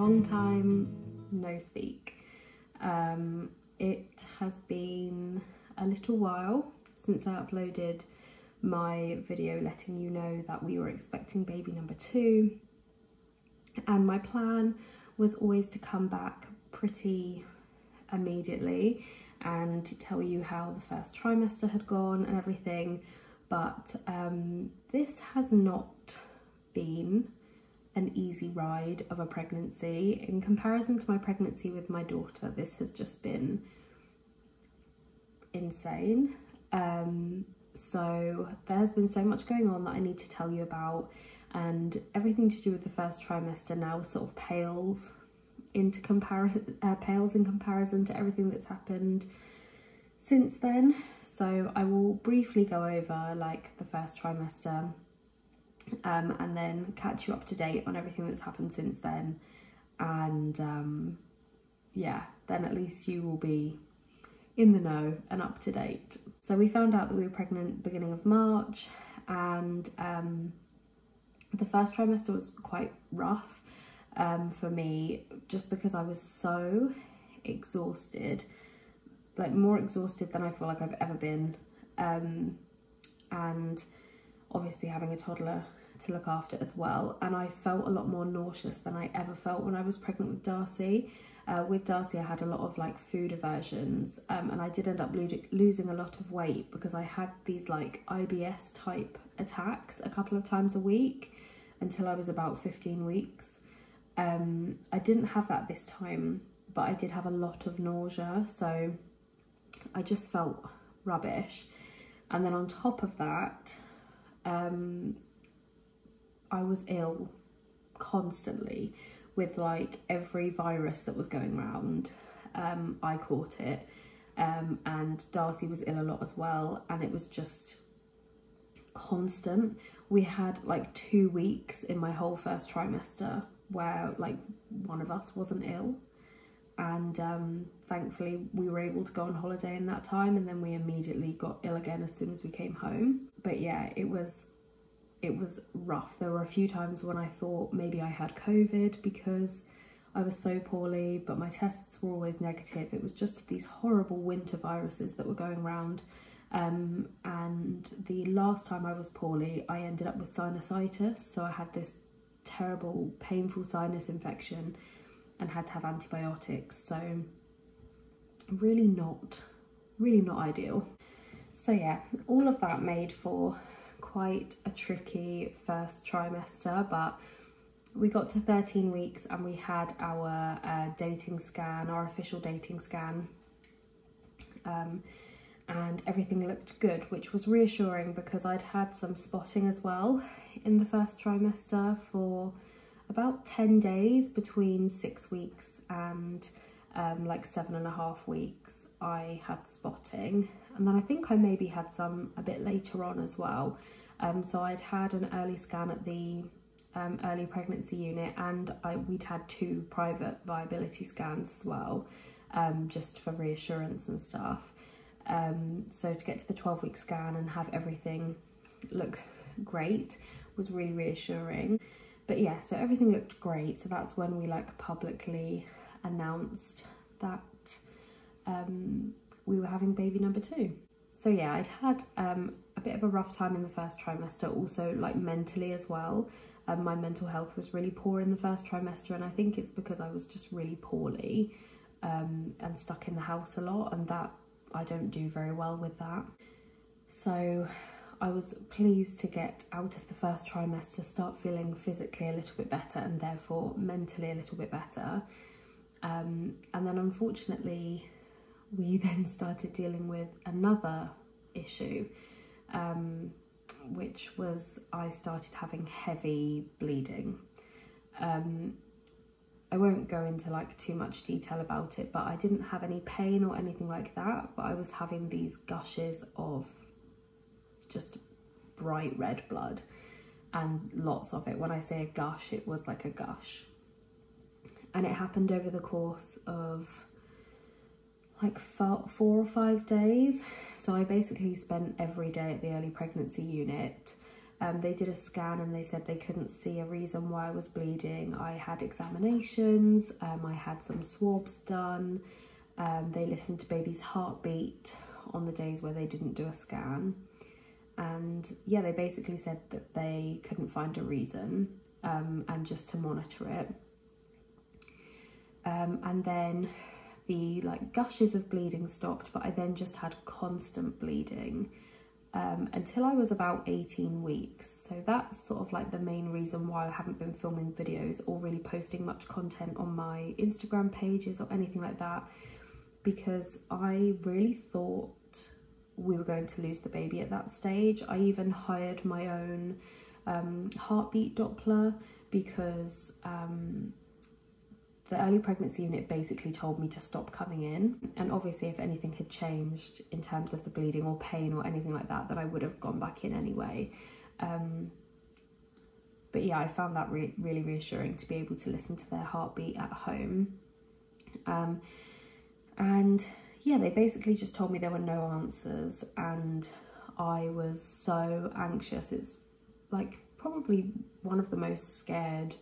long time no speak. It has been a little while since I uploaded my video letting you know that we were expecting baby number 2, and my plan was always to come back pretty immediately and to tell you how the first trimester had gone and everything, but this has not been an easy ride of a pregnancy. In comparison to my pregnancy with my daughter, this has just been insane. So there's been so much going on that I need to tell you about, and everything to do with the first trimester now sort of pales in comparison to everything that's happened since then. So I will briefly go over like the first trimester and then catch you up to date on everything that's happened since then, and yeah, then at least you will be in the know and up to date. So we found out that we were pregnant beginning of March, and the first trimester was quite rough for me, just because I was so exhausted, like more exhausted than I feel like I've ever been, and obviously having a toddler to look after as well. And I felt a lot more nauseous than I ever felt when I was pregnant with Darcy. With Darcy, I had a lot of like food aversions, and I did end up losing a lot of weight because I had these like IBS type attacks a couple of times a week until I was about 15 weeks. I didn't have that this time, but I did have a lot of nausea, so I just felt rubbish. And then on top of that, I was ill constantly with like every virus that was going around. I caught it, and Darcy was ill a lot as well, and it was just constant. We had like 2 weeks in my whole first trimester where like one of us wasn't ill, and thankfully we were able to go on holiday in that time, and then we immediately got ill again as soon as we came home. But yeah, it was rough. There were a few times when I thought maybe I had COVID because I was so poorly, but my tests were always negative. It was just these horrible winter viruses that were going around, and the last time I was poorly I ended up with sinusitis, so I had this terrible painful sinus infection and had to have antibiotics, so really not ideal. So yeah, all of that made for quite a tricky first trimester, but we got to 13 weeks and we had our dating scan, our official dating scan, and everything looked good, which was reassuring because I'd had some spotting as well in the first trimester for about 10 days between 6 weeks and like 7.5 weeks. I had spotting, and then I think I maybe had some a bit later on as well. So I'd had an early scan at the early pregnancy unit, and we'd had 2 private viability scans as well, just for reassurance and stuff. So to get to the 12-week scan and have everything look great was really reassuring. But yeah, so everything looked great. So that's when we like publicly announced that we were having baby number 2. So yeah, I'd had a bit of a rough time in the first trimester, also like mentally as well. My mental health was really poor in the first trimester, and I think it's because I was just really poorly and stuck in the house a lot, and that I don't do very well with that. So I was pleased to get out of the first trimester, start feeling physically a little bit better and therefore mentally a little bit better. And then unfortunately we then started dealing with another issue, which was I started having heavy bleeding. I won't go into like too much detail about it, but I didn't have any pain or anything like that, but I was having these gushes of just bright red blood, and lots of it. When I say a gush, it was like a gush. And it happened over the course of like 4 or 5 days. So I basically spent every day at the early pregnancy unit They did a scan and they said they couldn't see a reason why I was bleeding. I had examinations, I had some swabs done. They listened to baby's heartbeat on the days where they didn't do a scan. And yeah, they basically said that they couldn't find a reason, and just to monitor it. And then the gushes of bleeding stopped, but I then just had constant bleeding until I was about 18 weeks. So that's sort of like the main reason why I haven't been filming videos or really posting much content on my Instagram pages or anything like that, because I really thought we were going to lose the baby at that stage. I even hired my own heartbeat Doppler because the early pregnancy unit basically told me to stop coming in, and obviously if anything had changed in terms of the bleeding or pain or anything like that, then I would have gone back in anyway. But yeah, I found that really reassuring to be able to listen to their heartbeat at home. And yeah, they basically just told me there were no answers, and I was so anxious. It's like probably one of the most scared,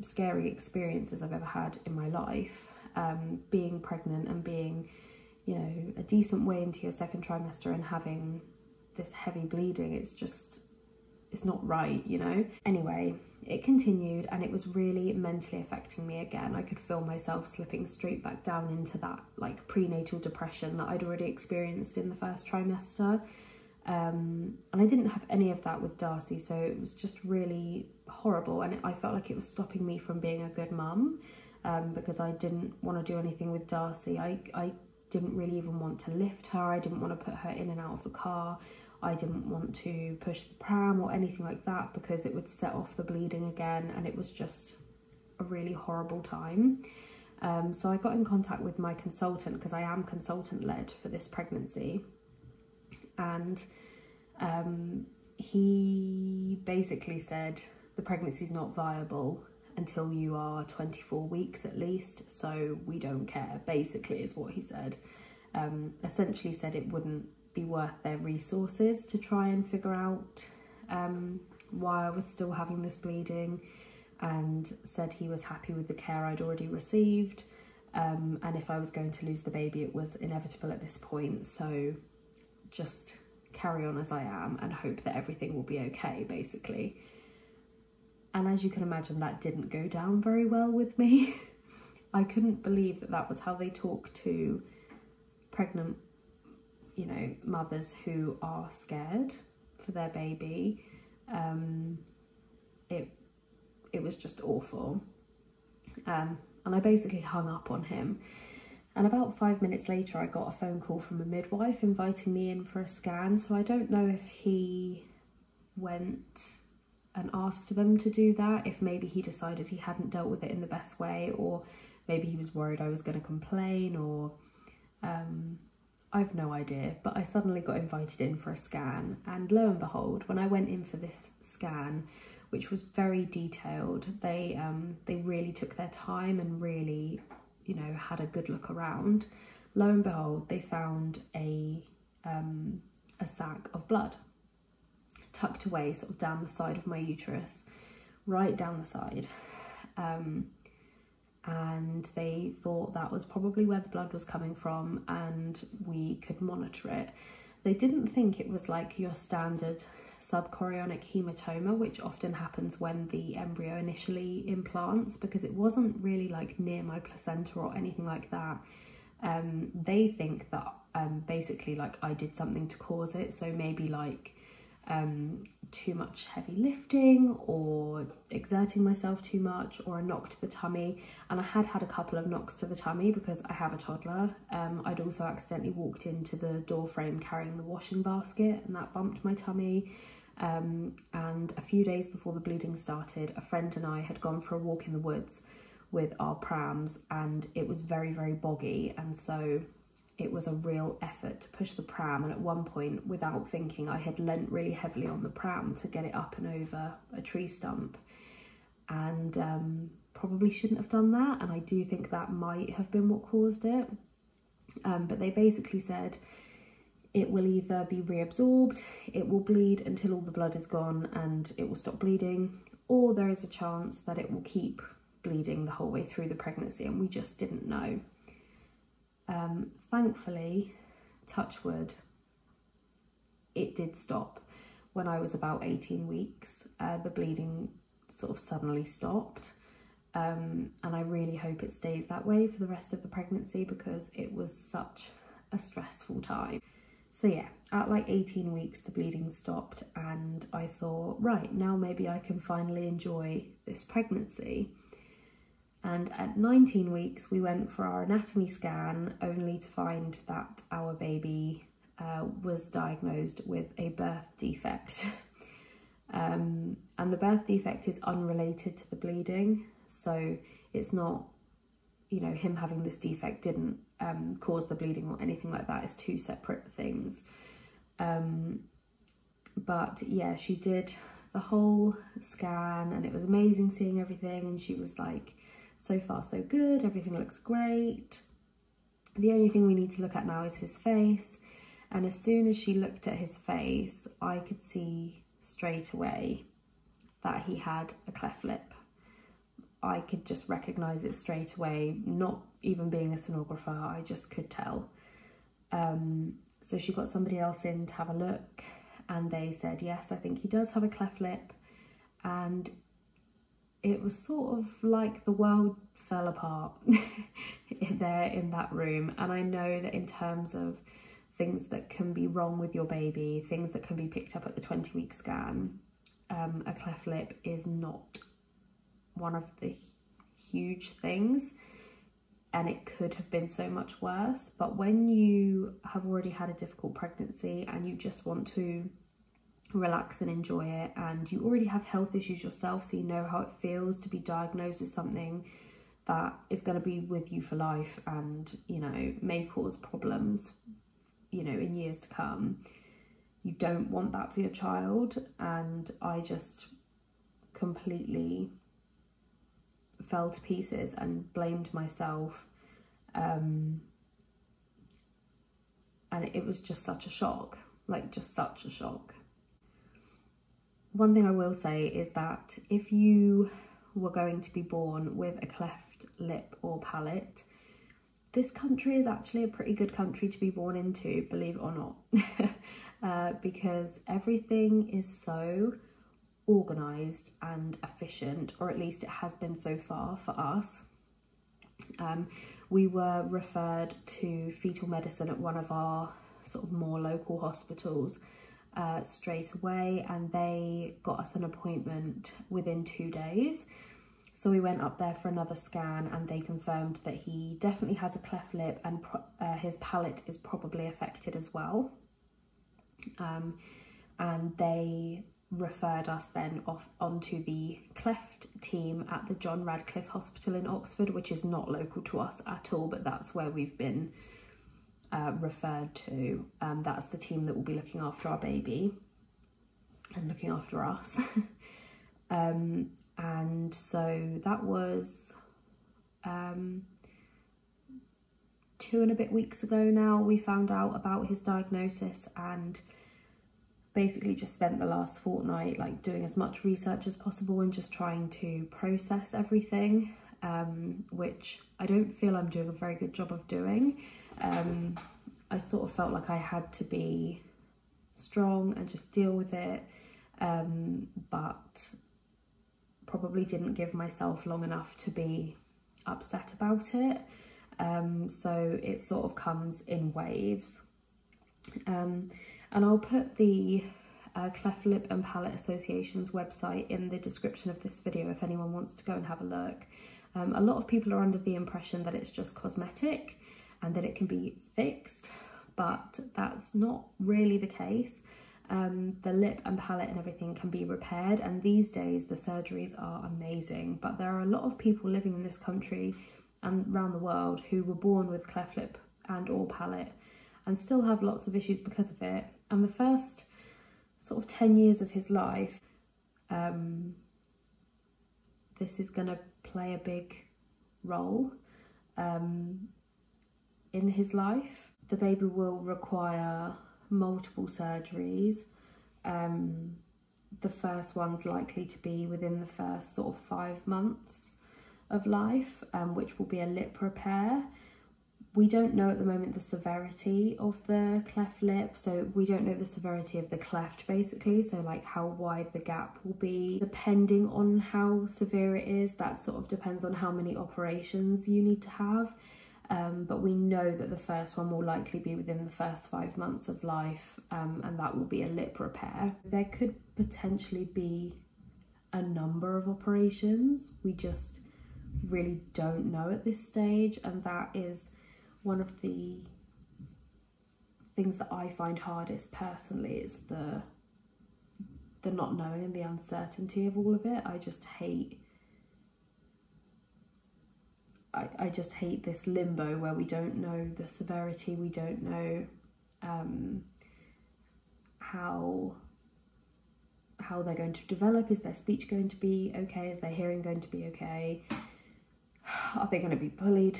scary experiences I've ever had in my life. Being pregnant and being, a decent way into your second trimester and having this heavy bleeding, it's not right, Anyway, it continued and it was really mentally affecting me again. I could feel myself slipping straight back down into that prenatal depression that I'd already experienced in the first trimester. And I didn't have any of that with Darcy, so it was just really horrible, and I felt like it was stopping me from being a good mum, because I didn't want to do anything with Darcy. I didn't really even want to lift her. I didn't want to put her in and out of the car. I didn't want to push the pram or anything like that because it would set off the bleeding again, and it was just a really horrible time. So I got in contact with my consultant, because I am consultant led for this pregnancy, and he basically said the pregnancy's not viable until you are 24 weeks at least, so we don't care, basically is what he said. Essentially said it wouldn't be worth their resources to try and figure out why I was still having this bleeding, and said he was happy with the care I'd already received, and if I was going to lose the baby it was inevitable at this point, so just carry on as I am and hope that everything will be okay, basically. And as you can imagine, that didn't go down very well with me. I couldn't believe that that was how they talk to pregnant, mothers who are scared for their baby. It was just awful. And I basically hung up on him. And about 5 minutes later, I got a phone call from a midwife inviting me in for a scan. So I don't know if he went and asked them to do that, if maybe he decided he hadn't dealt with it in the best way, or maybe he was worried I was going to complain, or I've no idea. But I suddenly got invited in for a scan, and lo and behold, when I went in for this scan, which was very detailed, they really took their time and really had a good look around. Lo and behold, they found a sac of blood tucked away sort of down the side of my uterus, right down the side. And they thought that was probably where the blood was coming from and we could monitor it. They didn't think it was like your standard subchorionic hematoma, which often happens when the embryo initially implants, because it wasn't really near my placenta or anything like that. They think that basically I did something to cause it, so maybe too much heavy lifting or exerting myself too much, or a knock to the tummy. And I had a couple of knocks to the tummy because I have a toddler. I'd also accidentally walked into the door frame carrying the washing basket, and that bumped my tummy. And a few days before the bleeding started, a friend and I had gone for a walk in the woods with our prams, and it was very, very boggy, and so it was a real effort to push the pram. And at one point, without thinking, I had leant really heavily on the pram to get it up and over a tree stump, and probably shouldn't have done that, and I do think that might have been what caused it. But they basically said it will either be reabsorbed, it will bleed until all the blood is gone and it will stop bleeding, or there is a chance that it will keep bleeding the whole way through the pregnancy, and we just didn't know. Thankfully, touch wood, it did stop. When I was about 18 weeks, the bleeding sort of suddenly stopped. And I really hope it stays that way for the rest of the pregnancy, because it was such a stressful time. So yeah, at like 18 weeks, the bleeding stopped, and I thought, right, now maybe I can finally enjoy this pregnancy. And at 19 weeks, we went for our anatomy scan, only to find that our baby was diagnosed with a birth defect. And the birth defect is unrelated to the bleeding. So it's not, you know, him having this defect didn't cause the bleeding or anything like that. It's two separate things. But yeah, she did the whole scan and it was amazing seeing everything. And she was like, so far so good, everything looks great. The only thing we need to look at now is his face. And as soon as she looked at his face, I could see straight away that he had a cleft lip. I could just recognise it straight away, not even being a sonographer, I just could tell. So she got somebody else in to have a look, and they said, yes, I think he does have a cleft lip. And it was sort of like the world fell apart in that room. And I know that in terms of things that can be wrong with your baby, things that can be picked up at the 20-week scan, a cleft lip is not one of the huge things, and it could have been so much worse. But when you have already had a difficult pregnancy and you just want to relax and enjoy it, and you already have health issues yourself, so you know how it feels to be diagnosed with something that is going to be with you for life and, you know, may cause problems, you know, in years to come. You don't want that for your child. And I just completely fell to pieces and blamed myself, and it was just such a shock, like just such a shock. One thing I will say is that if you were going to be born with a cleft lip or palate, this country is actually a pretty good country to be born into, believe it or not, because everything is so organised and efficient, or at least it has been so far for us. We were referred to fetal medicine at one of our sort of more local hospitals straight away, and they got us an appointment within 2 days. So we went up there for another scan, and they confirmed that he definitely has a cleft lip, and his palate is probably affected as well. And they referred us then off onto the cleft team at the John Radcliffe Hospital in Oxford, which is not local to us at all, but that's where we've been referred to. That's the team that will be looking after our baby and looking after us. And so that was 2 and a bit weeks ago now we found out about his diagnosis, and basically just spent the last fortnight like doing as much research as possible and just trying to process everything, which I don't feel I'm doing a very good job of doing. I sort of felt like I had to be strong and just deal with it, but probably didn't give myself long enough to be upset about it. So it sort of comes in waves. And I'll put the Cleft Lip and Palate Association's website in the description of this video if anyone wants to go and have a look. A lot of people are under the impression that it's just cosmetic and that it can be fixed, but that's not really the case. The lip and palate and everything can be repaired, and these days the surgeries are amazing, but there are a lot of people living in this country and around the world who were born with cleft lip and or palate and still have lots of issues because of it. And the first sort of 10 years of his life, this is going to play a big role in his life. The baby will require multiple surgeries. The first one's likely to be within the first sort of 5 months of life, which will be a lip repair. We don't know at the moment the severity of the cleft lip, so we don't know the severity of the cleft basically, so like how wide the gap will be. Depending on how severe it is, that sort of depends on how many operations you need to have. But we know that the first one will likely be within the first 5 months of life, and that will be a lip repair. There could potentially be a number of operations. We just really don't know at this stage, and that is one of the things that I find hardest personally, is the not knowing and the uncertainty of all of it. I just hate this limbo where we don't know the severity, we don't know how they're going to develop. Is their speech going to be okay? Is their hearing going to be okay? Are they going to be bullied?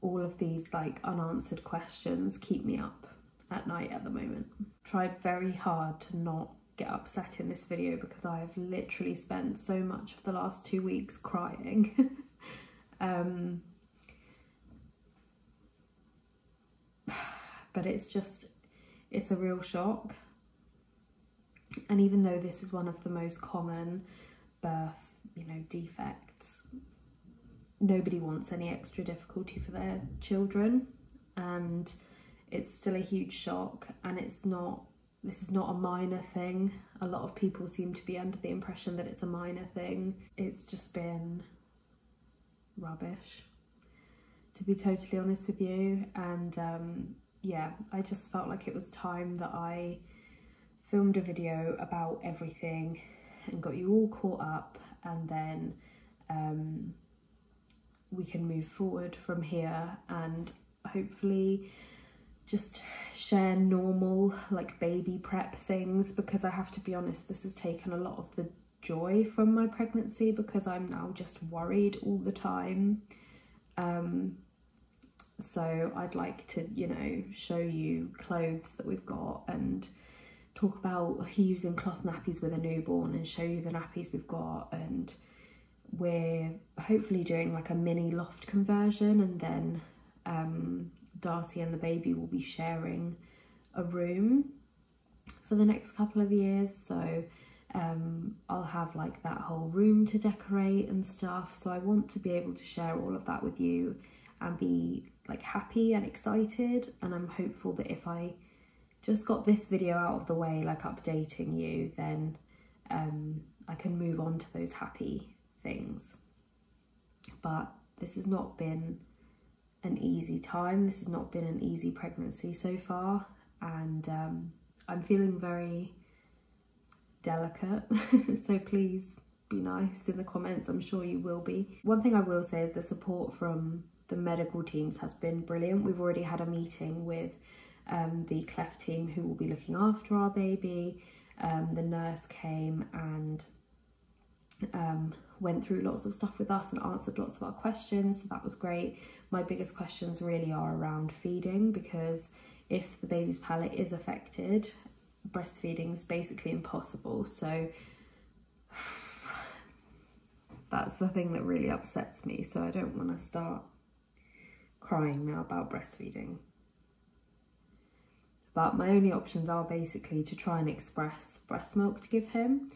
All of these like unanswered questions keep me up at night at the moment. Tried very hard to not get upset in this video because I have literally spent so much of the last 2 weeks crying. But it's a real shock. And even though this is one of the most common birth, defects, nobody wants any extra difficulty for their children, and it's still a huge shock. And this is not a minor thing. A lot of people seem to be under the impression that it's a minor thing. It's just been rubbish, to be totally honest with you. And yeah, I just felt like it was time that I filmed a video about everything and got you all caught up, and then we can move forward from here and hopefully just share normal like baby prep things, because I have to be honest, this has taken a lot of the joy from my pregnancy because I'm now just worried all the time. So I'd like to, show you clothes that we've got and talk about using cloth nappies with a newborn and show you the nappies we've got. And we're hopefully doing like a mini loft conversion, and then Darcy and the baby will be sharing a room for the next couple of years. So I'll have like that whole room to decorate and stuff. So I want to be able to share all of that with you and be like happy and excited. And I'm hopeful that if I just got this video out of the way, like updating you, then I can move on to those happy things. But this has not been an easy time. This has not been an easy pregnancy so far, and I'm feeling very delicate. So please be nice in the comments. I'm sure you will be. One thing I will say is the support from the medical teams has been brilliant. We've already had a meeting with the cleft team who will be looking after our baby. The nurse came and went through lots of stuff with us and answered lots of our questions, so that was great. My biggest questions really are around feeding, because if the baby's palate is affected, breastfeeding is basically impossible. So that's the thing that really upsets me. So I don't want to start crying now about breastfeeding. But my only options are basically to try and express breast milk to give him,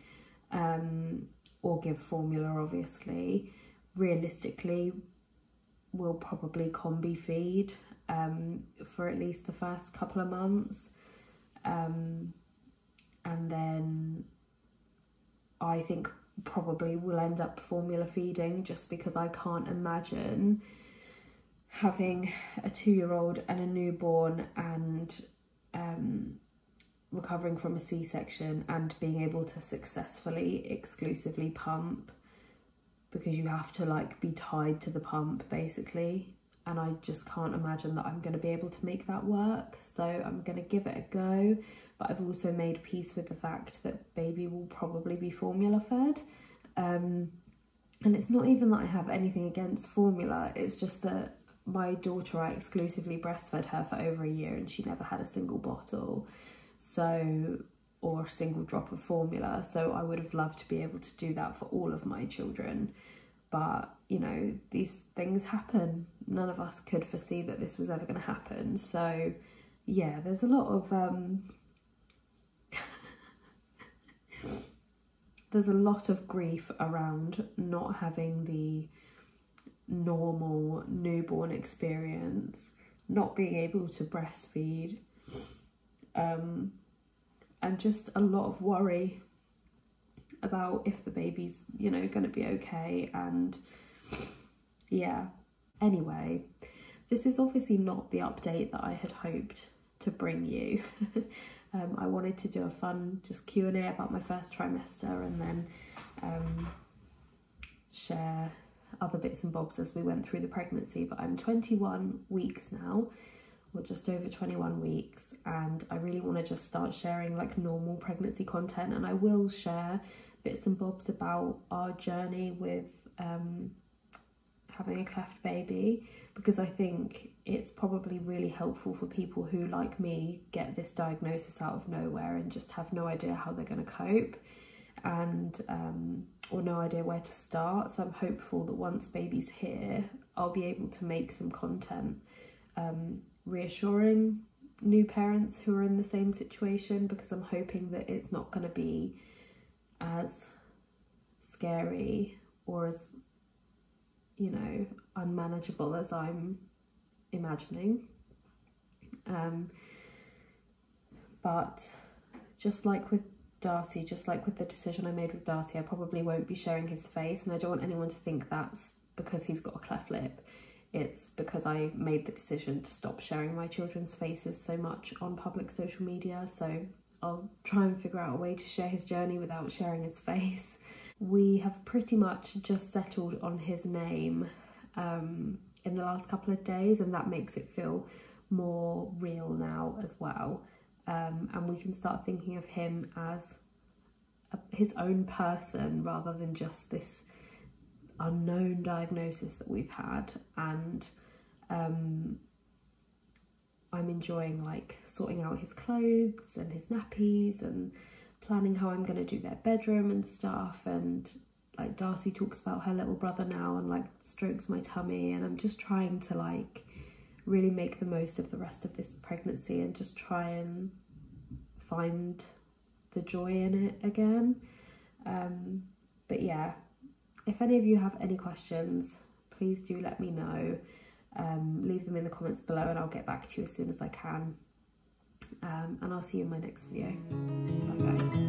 or give formula, obviously. Realistically, we'll probably combi feed for at least the first couple of months. And then I think probably we'll end up formula feeding, just because I can't imagine having a 2-year-old and a newborn and recovering from a C-section and being able to successfully exclusively pump, because you have to like be tied to the pump basically, and I just can't imagine that I'm going to be able to make that work. So I'm going to give it a go, but I've also made peace with the fact that baby will probably be formula fed, and it's not even that I have anything against formula, it's just that my daughter, I exclusively breastfed her for over a year and she never had a single bottle, so, or a single drop of formula. So I would have loved to be able to do that for all of my children. But, you know, these things happen. None of us could foresee that this was ever going to happen. So, yeah, there's a lot of there's a lot of grief around not having the normal newborn experience, not being able to breastfeed, and just a lot of worry about if the baby's, you know, going to be okay. And yeah, anyway, this is obviously not the update that I had hoped to bring you. I wanted to do a fun just Q&A about my first trimester, and then share other bits and bobs as we went through the pregnancy. But I'm 21 weeks now, or just over 21 weeks, and I really want to just start sharing like normal pregnancy content. And I will share bits and bobs about our journey with having a cleft baby, because I think it's probably really helpful for people who, like me, get this diagnosis out of nowhere and just have no idea how they're going to cope, and or no idea where to start. So I'm hopeful that once baby's here, I'll be able to make some content reassuring new parents who are in the same situation, because I'm hoping that it's not going to be as scary or as, you know, unmanageable as I'm imagining. But just like with Darcy, just like with the decision I made with Darcy, I probably won't be sharing his face, and I don't want anyone to think that's because he's got a cleft lip. It's because I made the decision to stop sharing my children's faces so much on public social media. So I'll try and figure out a way to share his journey without sharing his face. We have pretty much just settled on his name in the last couple of days, and that makes it feel more real now as well. And we can start thinking of him as his own person rather than just this unknown diagnosis that we've had. And I'm enjoying like sorting out his clothes and his nappies and planning how I'm going to do their bedroom and stuff. And like Darcy talks about her little brother now and like strokes my tummy, and I'm just trying to like really make the most of the rest of this pregnancy and just try and find the joy in it again. But yeah, if any of you have any questions, please do let me know. Leave them in the comments below and I'll get back to you as soon as I can. And I'll see you in my next video. Bye guys.